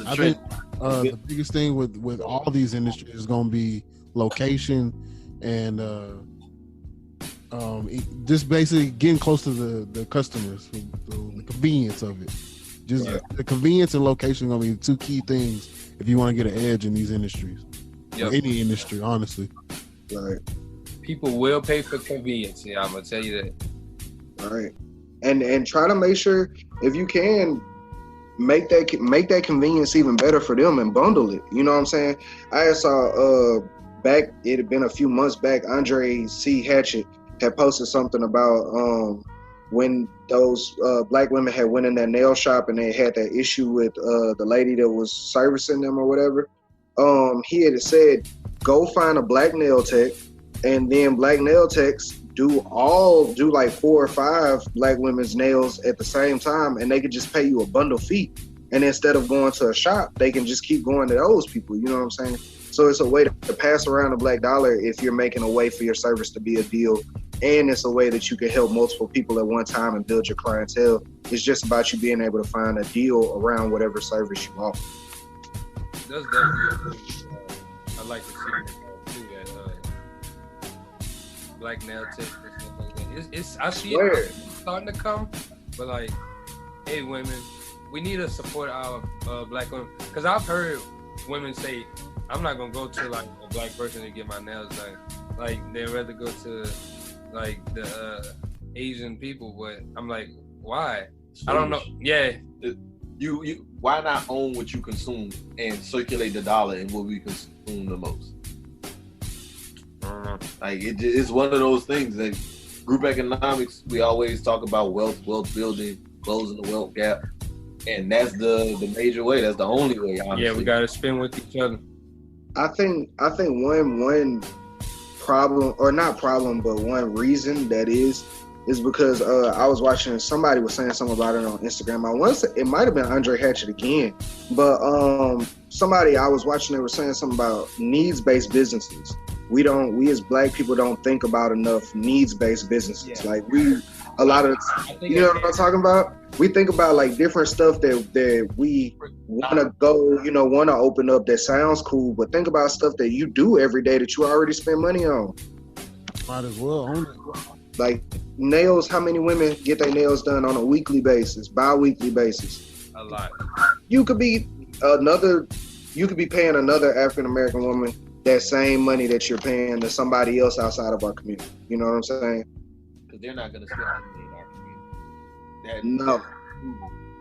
I think the biggest thing with all these industries is gonna be location and just basically getting close to the customers, the convenience of it. Just the convenience and location are gonna be the two key things if you want to get an edge in these industries. Yep. Any industry, honestly. Right. People will pay for convenience. Yeah, I'm gonna tell you that. All right. And try to make sure, if you can, make that convenience even better for them and bundle it. You know what I'm saying? I saw back, it had been a few months back, Andre C. Hatchett had posted something about when those black women had went in that nail shop and they had that issue with the lady that was servicing them or whatever. He had said, go find a black nail tech, and then black nail techs do like 4 or 5 black women's nails at the same time, and they could just pay you a bundle fee. And instead of going to a shop, they can just keep going to those people. You know what I'm saying? So it's a way to pass around the black dollar if you're making a way for your service to be a deal. And it's a way that you can help multiple people at one time and build your clientele. It's just about you being able to find a deal around whatever service you offer. That's definitely I'd like to see too, that black nail tips and stuff like that. I see it starting to come, but like, hey women, we need to support our black women, because I've heard women say, I'm not gonna go to like a black person to get my nails done. Like they'd rather go to like the Asian people, but I'm like, why? I don't know. Yeah. You why not own what you consume and circulate the dollar in what we consume the most? Like it's one of those things that group economics, we always talk about wealth building, closing the wealth gap, and that's the major way. That's the only way. Honestly. Yeah, we gotta spend with each other. I think one problem, or not problem, but one reason that is because I was watching, somebody was saying something about it on Instagram. It might have been Andre Hatchett again, but somebody I was watching, they were saying something about needs-based businesses. We as black people don't think about enough needs-based businesses. Yeah. Like a lot of, you know what I'm talking about? We think about like different stuff that we want to go, want to open up that sounds cool, but think about stuff that you do every day that you already spend money on. Might as well own it. Like nails, how many women get their nails done on a weekly basis, bi-weekly basis? A lot. You could be paying another African-American woman that same money that you're paying to somebody else outside of our community. You know what I'm saying? Because they're not going to spend money in our community. No.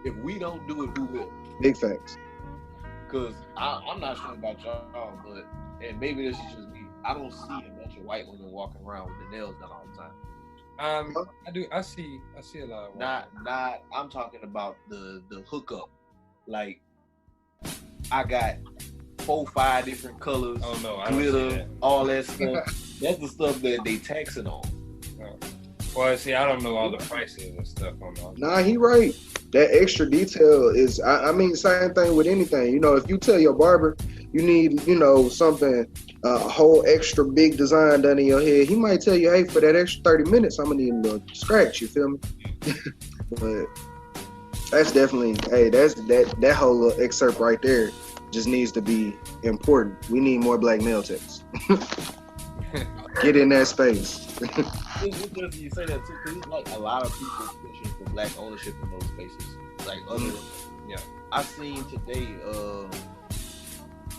If we don't do it, who will? Big facts. Because I'm not sure about y'all, and maybe this is just me, I don't see a bunch of white women walking around with their nails done all the time. I do. I see a lot of not. I'm talking about the hookup. Like, I got 4-5 different colors. Oh no, I glitter, don't see that. All that stuff. That's the stuff that they taxing on. Well, see, I don't know all the prices and stuff on all. Nah, he right. That extra detail is, I mean, same thing with anything. If you tell your barber you need, something, a whole extra big design done in your head, he might tell you, hey, for that extra 30 minutes, I'm going to need a little scratch, you feel me? But That's definitely, hey, that whole little excerpt right there just needs to be important. We need more black nail techs. Get in that space. It's interesting you say that too, because it's like a lot of people pushing for black ownership in those spaces. Like other, yeah, I seen today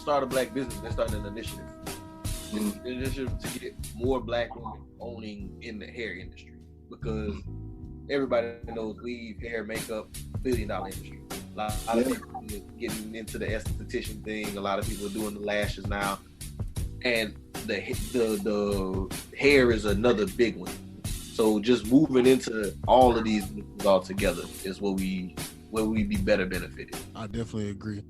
start a black business. They're starting an initiative. An initiative to get more black women owning in the hair industry, because everybody knows weave, hair, makeup, $1 billion industry. A lot of people are getting into the esthetician thing. A lot of people are doing the lashes now, and the hair is another big one. So just moving into all of these all together is where we be better benefited. I definitely agree.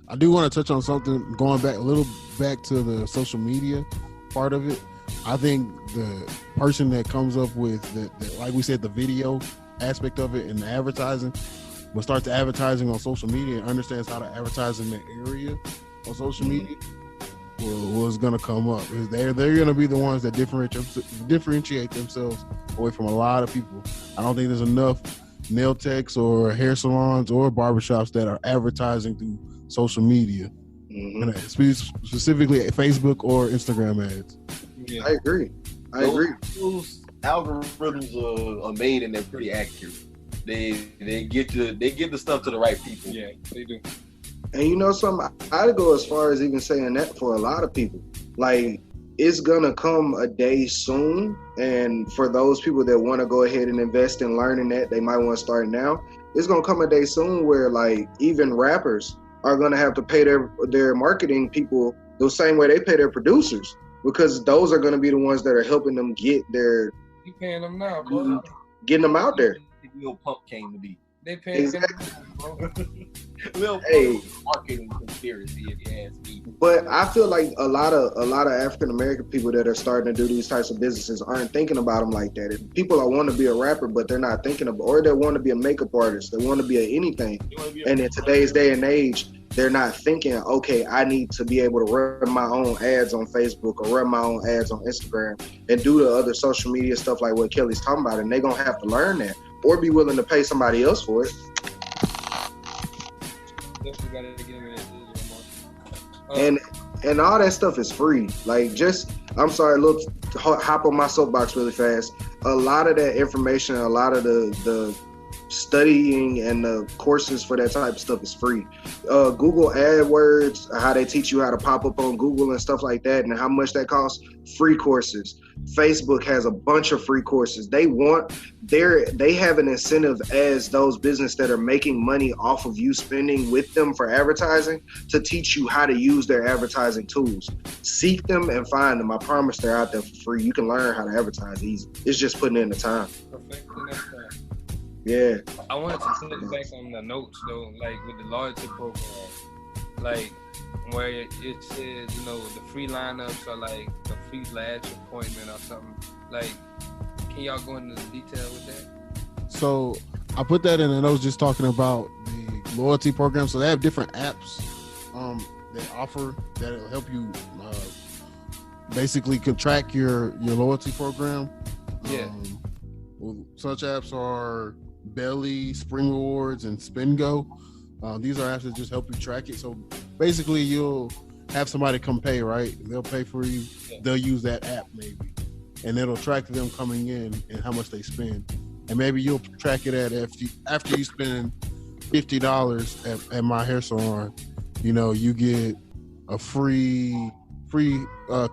I do want to touch on something, going back a little back to the social media part of it. I think the person that comes up with the like we said, the video aspect of it and the advertising, but starts advertising on social media and understands how to advertise in the area on social media, was going to come up. They're going to be the ones that differentiate themselves away from a lot of people. I don't think there's enough nail techs or hair salons or barbershops that are advertising through social media, and specifically Facebook or Instagram ads. Yeah. I agree. Those algorithms are made and they're pretty accurate. They get the stuff to the right people. Yeah, they do. And you know something, I'd go as far as even saying that for a lot of people. Like, it's gonna come a day soon, and for those people that want to go ahead and invest in learning that, they might want to start now. It's gonna come a day soon where, like, even rappers are gonna have to pay their marketing people the same way they pay their producers, because those are gonna be the ones that are helping them get their. You paying them now, bro. Getting them out there. Lil Pump came to be. They paying exactly. them, Lil Pump marketing conspiracy, if you ask me. But I feel like a lot of African American people that are starting to do these types of businesses aren't thinking about them like that. People that want to be a rapper, but they're not thinking about, or they want to be a makeup artist, they want to be a anything. And in today's day and age, they're not thinking, okay, I need to be able to run my own ads on Facebook or run my own ads on Instagram and do the other social media stuff like what Kelly's talking about. And they're going to have to learn that or be willing to pay somebody else for it. And all that stuff is free. Like, just, I'm sorry, look, hop on my soapbox really fast. A lot of that information, a lot of the studying and the courses for that type of stuff is free. Google AdWords, how they teach you how to pop up on Google and stuff like that, and how much that costs, free courses. Facebook has a bunch of free courses. They have an incentive as those businesses that are making money off of you spending with them for advertising to teach you how to use their advertising tools. Seek them and find them. I promise they're out there for free. You can learn how to advertise easy. It's just putting in the time. Yeah. I wanted to put back on the notes though, like with the loyalty program, like where it says, you know, the free lineups are like the free lash appointment or something. Like, can y'all go into the detail with that? So I put that in the notes just talking about the loyalty program. So they have different apps they offer that'll help you basically track your loyalty program. Yeah. Such apps are Belly, Spring Rewards, and SpinGo. These are apps that just help you track it. So basically, you'll have somebody come pay, right? They'll pay for you. Yeah. They'll use that app maybe, and it'll track them coming in and how much they spend. And maybe you'll track it after you spend $50 at my hair salon. You know, you get a free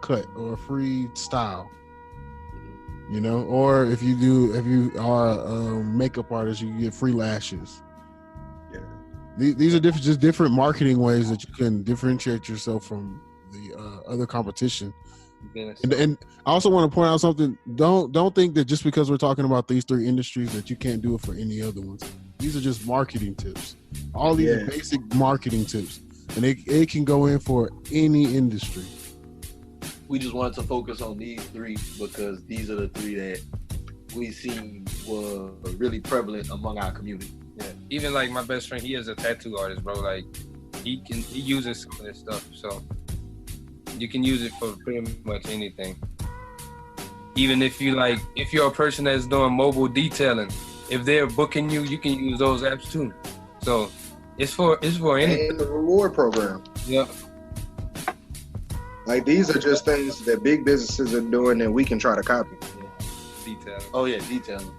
cut or a free style. You know, or if you are a makeup artist, you get free lashes. Yeah, these are different marketing ways that you can differentiate yourself from the other competition. And I also want to point out something. Don't think that just because we're talking about these three industries that you can't do it for any other ones. These are just marketing tips. All these are basic marketing tips, and it can go in for any industry. We just wanted to focus on these three because these are the three that we see were really prevalent among our community. Yeah. Even like my best friend, he is a tattoo artist, bro. Like he uses some of this stuff, so you can use it for pretty much anything. Even if you're a person that's doing mobile detailing, if they're booking you, you can use those apps too. So it's for any. And the reward program. Yep. Like these are just things that big businesses are doing that we can try to copy. Detailing. Oh yeah, detailing.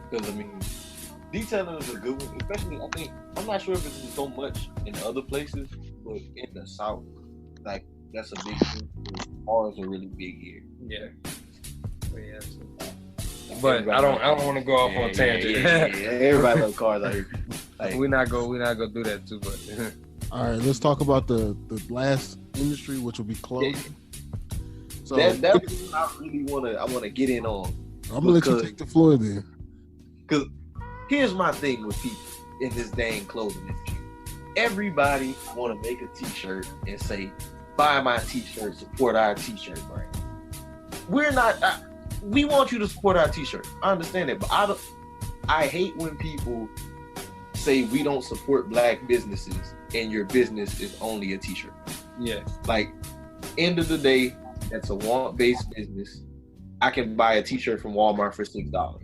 Because I mean, detailing is a good one. Especially, I think I'm not sure if it's so much in other places, but in the South, like that's a big thing. Cars are really big here. Yeah. But I don't want to go off on tangent. Yeah. Everybody loves cars out here. Like, we're not gonna do that too much. All right, let's talk about the last industry, which will be clothing. So that's what I really want to get in on. I'm gonna let you take the floor then. Because here's my thing with people in this dang clothing industry. Everybody want to make a T-shirt and say, "Buy my T-shirt, support our T-shirt brand." We're not. We want you to support our T-shirt. I understand that, but I hate when people say we don't support black businesses and your business is only a T-shirt. Yeah. Like, end of the day, that's a want-based business. I can buy a T-shirt from Walmart for $6.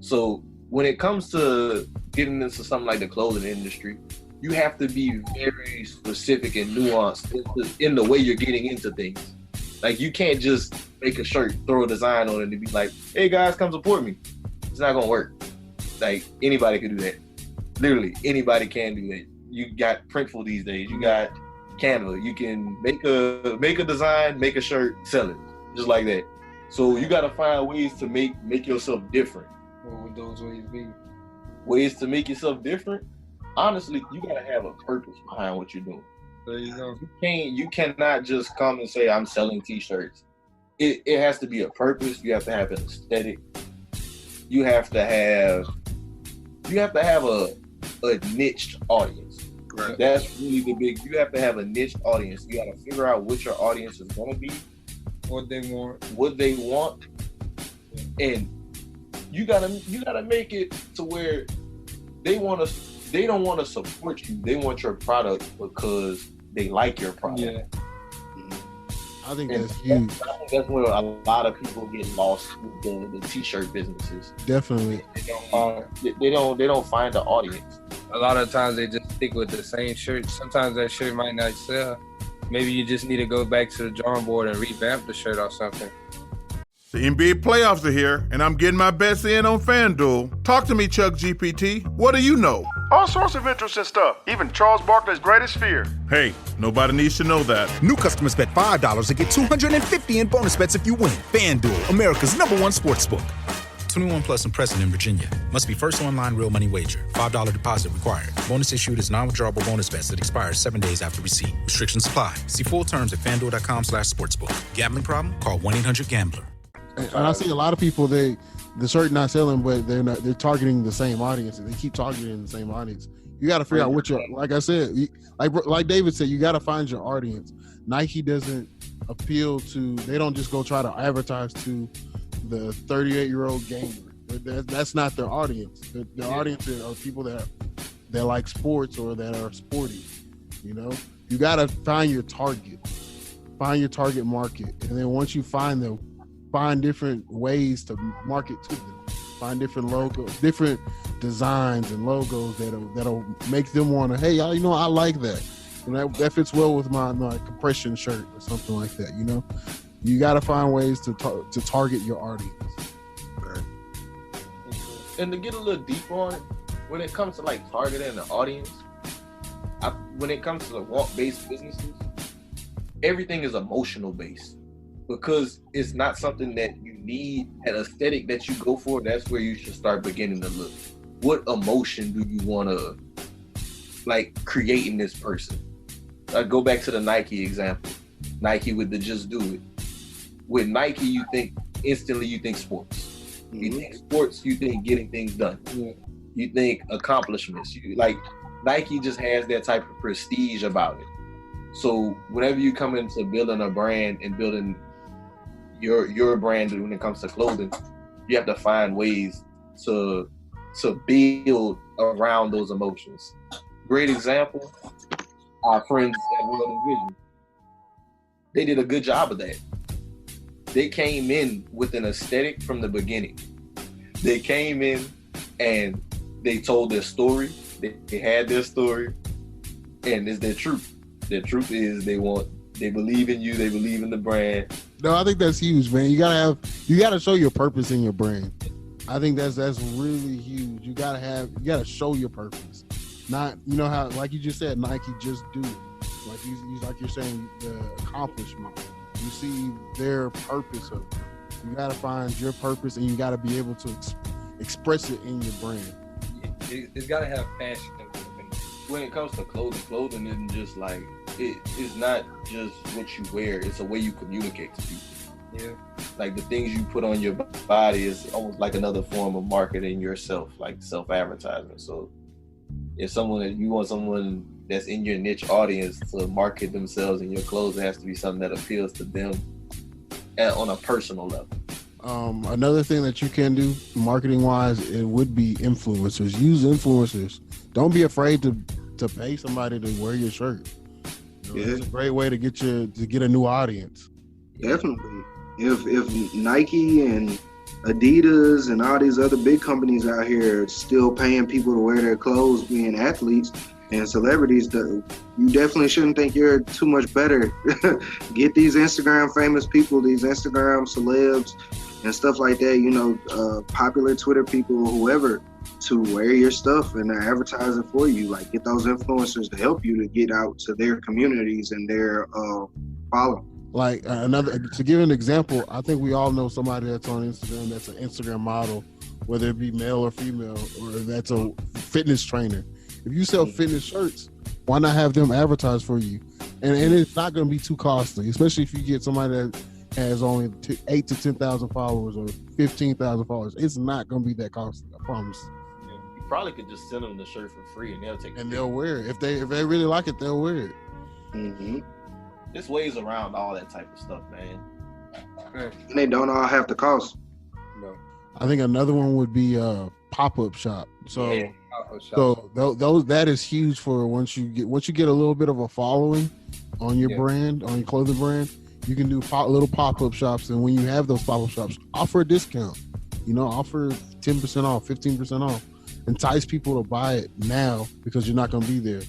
So when it comes to getting into something like the clothing industry, you have to be very specific and nuanced in the way you're getting into things. Like, you can't just make a shirt, throw a design on it, and be like, "Hey guys, come support me." It's not gonna work. Like, anybody can do that. Literally, anybody can do that. You got Printful these days. You got Canva. You can make a design, make a shirt, sell it, just like that. So you gotta find ways to make yourself different. What would those ways be? Ways to make yourself different? Honestly, you gotta have a purpose behind what you're doing. There you go. You cannot just come and say, "I'm selling T-shirts." It has to be a purpose. You have to have an aesthetic. You have to have a niched audience. Right. That's really the big. You have to have a niched audience. You got to figure out what your audience is going to be, what they want, and you gotta make it to where they don't want to support you. They want your product because they like your product. Yeah. I think that's huge. I think that's where a lot of people get lost with the T-shirt businesses. Definitely. They don't find the audience. A lot of times they just stick with the same shirt. Sometimes that shirt might not sell. Maybe you just need to go back to the drawing board and revamp the shirt or something. The NBA playoffs are here, and I'm getting my best in on FanDuel. Talk to me, Chuck GPT. What do you know? All sorts of interesting stuff, even Charles Barkley's greatest fear. Hey, nobody needs to know that. New customers bet $5 and get $250 in bonus bets if you win. FanDuel, America's #1 sportsbook. 21 plus and present in Virginia. Must be first online real money wager. $5 deposit required. Bonus issued as non-withdrawable bonus bets that expires 7 days after receipt. Restrictions apply. See full terms at FanDuel.com/sportsbook. Gambling problem? Call 1-800-GAMBLER. And I see a lot of people, the shirt not selling, but they're targeting the same audience. They keep targeting the same audience. You got to figure out what your, like I said, like David said, you got to find your audience. Nike doesn't appeal to, they don't just go try to advertise to the 38-year-old gamer. That's not their audience. Their audience are people that like sports or that are sporty. You know, you got to find your target market, and then once you find them, find different ways to market to them. Find different logos, different designs and logos that'll make them want to, hey, y'all, you know, I like that. And that fits well with my compression shirt or something like that. You know, you got to find ways to target your audience. Right. And to get a little deeper on it, when it comes to like targeting the audience, when it comes to the want-based businesses, everything is emotional based. Because it's not something that you need, an aesthetic that you go for, that's where you should start beginning to look. What emotion do you want to like create in this person? I go back to the Nike example. Nike with the Just Do It. With Nike, you think sports. Mm-hmm. You think sports, you think getting things done. Yeah. You think accomplishments. Nike just has that type of prestige about it. So whenever you come into building a brand and building your brand when it comes to clothing, you have to find ways to build around those emotions. Great example, our friends at World and Vision. They did a good job of that. They came in with an aesthetic from the beginning. They came in and they told their story. They had their story, and it's their truth. Their truth is they believe in you, they believe in the brand. No, I think that's huge, man. You gotta show your purpose in your brand. I think that's really huge. You gotta show your purpose. Not, you know how, like you just said, Nike just do it. Like you're saying, the accomplishment. You see their purpose of it. You gotta find your purpose, and you gotta be able to express it in your brand. It's gotta have passion. When it comes to clothing isn't just like it's not just what you wear. It's a way you communicate to people. Yeah. Like the things you put on your body is almost like another form of marketing yourself, like self-advertisement. So if you want someone that's in your niche audience to market themselves in your clothes, it has to be something that appeals to them on a personal level. Another thing that you can do marketing wise, it would be influencers. Use influencers. Don't be afraid to pay somebody to wear your shirt. It's a great way to get a new audience. Definitely. If Nike and Adidas and all these other big companies out here are still paying people to wear their clothes, being athletes and celebrities, you definitely shouldn't think you're too much better. Get these Instagram famous people, these Instagram celebs and stuff like that, popular Twitter people, whoever, to wear your stuff and they're advertising for you. Like, get those influencers to help you to get out to their communities and their following. Like to give an example, I think we all know somebody that's on Instagram that's an Instagram model, whether it be male or female, or that's a fitness trainer. If you sell fitness shirts, why not have them advertise for you? And it's not going to be too costly, especially if you get somebody that has only 8 to 10,000 followers or 15,000 followers. It's not going to be that costly, I promise. Yeah, you probably could just send them the shirt for free and they'll take it. And they'll wear it. If they really like it, they'll wear it. Mm-hmm. There's ways around all that type of stuff, man. And they don't all have to cost. No. I think another one would be a pop-up shop. So that is huge for once you get a little bit of a following on your brand, on your clothing brand, you can do little pop-up shops. And when you have those pop-up shops, offer a discount. Offer 10% off, 15% off. Entice people to buy it now because you're not going to be there.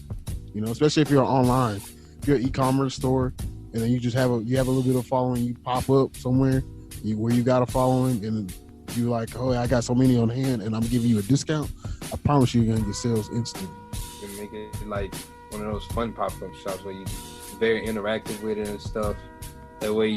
Especially if you're online. If you're an e-commerce store and then you just have a little bit of following, you pop up somewhere where you got a following and you're like, oh, I got so many on hand and I'm giving you a discount, I promise you're gonna get sales instantly. You can make it like one of those fun pop-up shops where you're very interactive with it and stuff. That way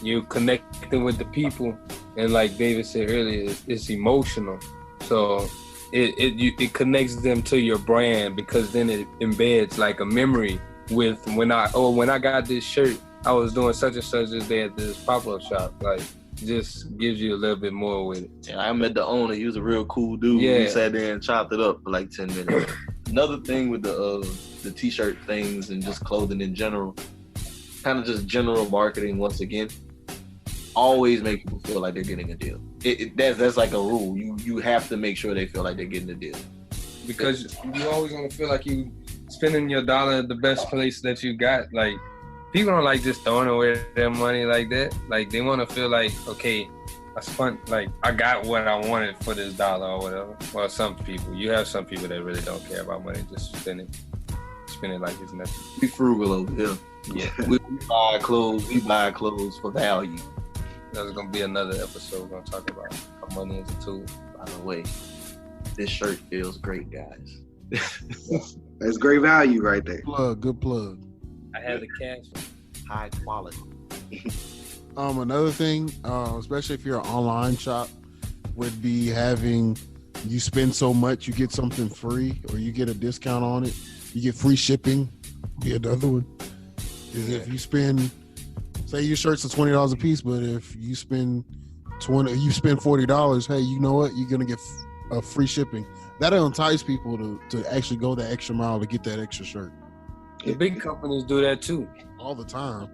you're connecting with the people, and like David said earlier, it's emotional. So it connects them to your brand, because then it embeds like a memory with when I got this shirt, I was doing such and such this day at this pop-up shop. Like, just gives you a little bit more with it. Yeah, I met the owner. He was a real cool dude. Yeah. We sat there and chopped it up for like 10 minutes. Another thing with the t-shirt things and just clothing in general, kind of just general marketing once again, always make people feel like they're getting a deal. That's like a rule. You have to make sure they feel like they're getting a deal. Because you always want to feel like you spending your dollar at the best place that you got. Like, people don't like just throwing away their money like that. Like, they want to feel like, okay, I got what I wanted for this dollar or whatever. Well, some people. You have some people that really don't care about money, just spend it like it's nothing. We frugal over here. Yeah. We buy clothes for value. There's going to be another episode we're going to talk about how money is a tool. By the way, this shirt feels great, guys. That's great value right there. Good plug. I had the cash. High quality. Another thing, especially if you're an online shop, would be having, you spend so much, you get something free or you get a discount on it. You get free shipping. Be another one. If you spend, say your shirts are $20 a piece, but if you spend $40, hey, you know what? You're gonna get a free shipping. That'll entice people to actually go the extra mile to get that extra shirt. The big companies do that too. All the time.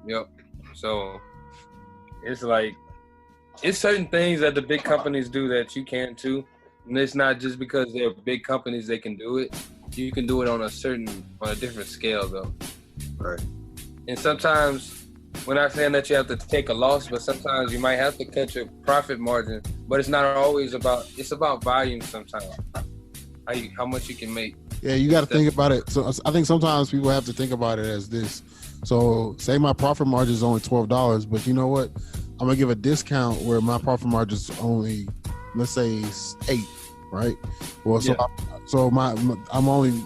Yep. So it's like, it's certain things that the big companies do that you can too. And it's not just because they're big companies they can do it. You can do it on a different scale though. Right. And sometimes, we're not saying that you have to take a loss, but sometimes you might have to cut your profit margin. But it's not always it's about volume sometimes. how much you can make. Yeah, you got to think about it. So I think sometimes people have to think about it as this. So say my profit margin is only $12, but you know what? I'm gonna give a discount where my profit margin is only, let's say, $8, right? Well, so I'm only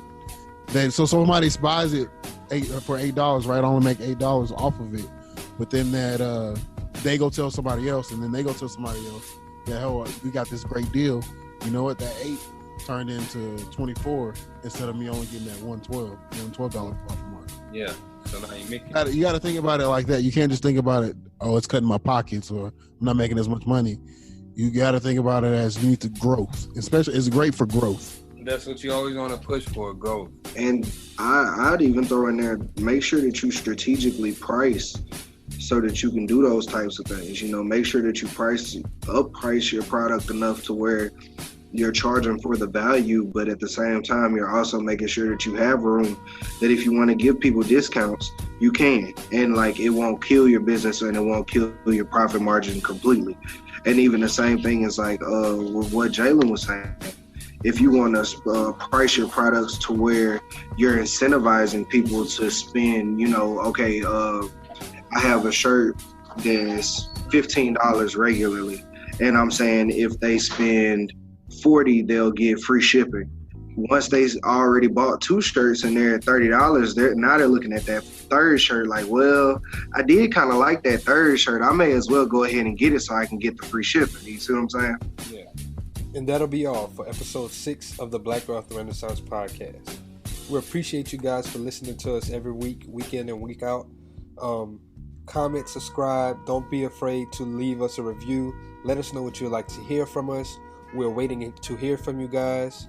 then. So somebody buys it for $8, right? I only make $8 off of it, but then that they go tell somebody else, and then they go tell somebody else that, oh, we got this great deal. You know what? That 8 turned into 24 instead of me only getting that $112 profit margin. Yeah. So now you got to think about it like that. You can't just think about it, oh, it's cutting my pockets or I'm not making as much money. You got to think about it as you need to growth. Especially, it's great for growth. That's what you always want to push for, growth. And I'd even throw in there, make sure that you strategically price so that you can do those types of things. You know, make sure that you price your product enough to where you're charging for the value, but at the same time, you're also making sure that you have room that if you want to give people discounts, you can. And like, it won't kill your business and it won't kill your profit margin completely. And even the same thing is like with what Jalen was saying. If you want to price your products to where you're incentivizing people to spend, you know, okay, I have a shirt that's $15 regularly. And I'm saying if they spend $40, they'll get free shipping. Once they already bought 2 shirts and they're at $30, they're looking at that third shirt like, well, I did kind of like that third shirt. I may as well go ahead and get it so I can get the free shipping. You see what I'm saying? Yeah. And that'll be all for episode 6 of the Black Wealth Renaissance podcast. We appreciate you guys for listening to us every week, week in and week out. Comment, subscribe. Don't be afraid to leave us a review. Let us know what you'd like to hear from us. We're waiting to hear from you guys.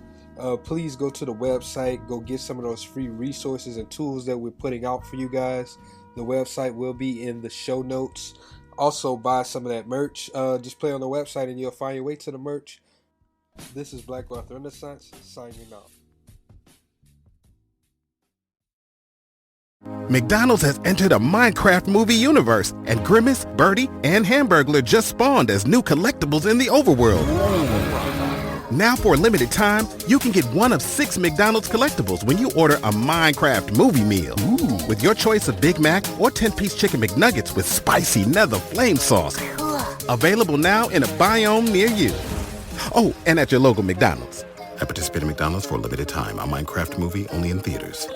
Please go to the website. Go get some of those free resources and tools that we're putting out for you guys. The website will be in the show notes. Also, buy some of that merch. Just play on the website and you'll find your way to the merch. This is Black Wealth Renaissance signing out. McDonald's has entered a Minecraft movie universe, and Grimace, Birdie, and Hamburglar just spawned as new collectibles in the overworld. Now for a limited time, you can get one of 6 McDonald's collectibles when you order a Minecraft movie meal. Ooh. With your choice of Big Mac or 10-piece chicken McNuggets with spicy nether flame sauce. Available now in a biome near you. Oh, and at your local McDonald's. At participating McDonald's for a limited time. A Minecraft movie only in theaters.